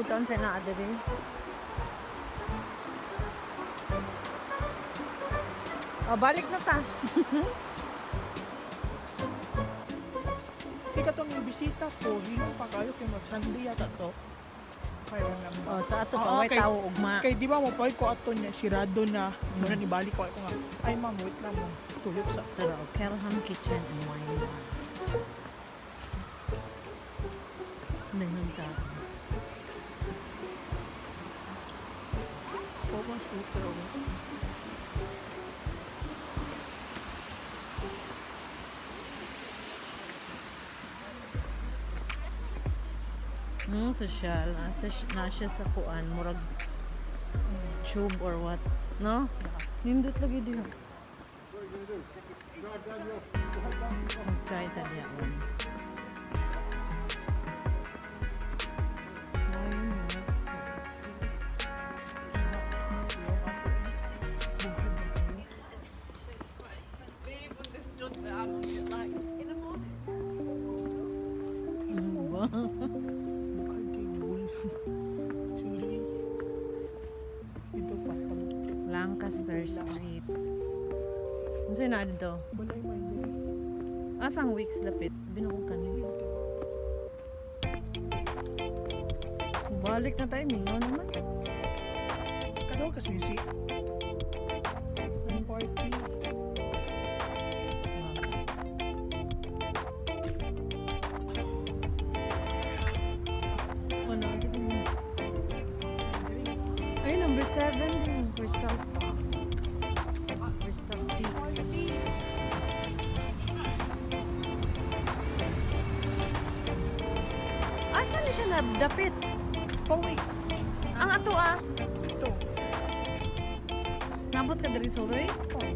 kalimutan sa naa diri. Oh, balik na ta. Ika itong bisita ko, hinong pa kayo kay mag-Sunday yata to. Kaya lang ba? Oh, sa ato Oo, pa way kay- tawo ugma. Kay di ba mo pa ko ato niya, sirado na. Muna ni balik ko nga, ay ma'am, wait lang mo. Tulog sa... Tara, Kelham Kitchen and Wine Bar. Nanganta. Open scooter. Social. Nasa sa kuan. Murag tube or what. No? Nindot lagi din. Magkay taliya once. Bukay kay Bull. Sorry. Ito pa pa. Lancaster Street. Ano sa'yo na dito? Balay may dali. Asang weeks lapit? Binukong kanil. Balik na tayo. Mingaw naman. Kadaw kas misi. Ang party. Ano? Ay, number 7 din. Crystal Peaks. Asan na siya nabdapit? Pawiks. Ang ato ah. Ito. Nabot ka dari Suroy? Oh.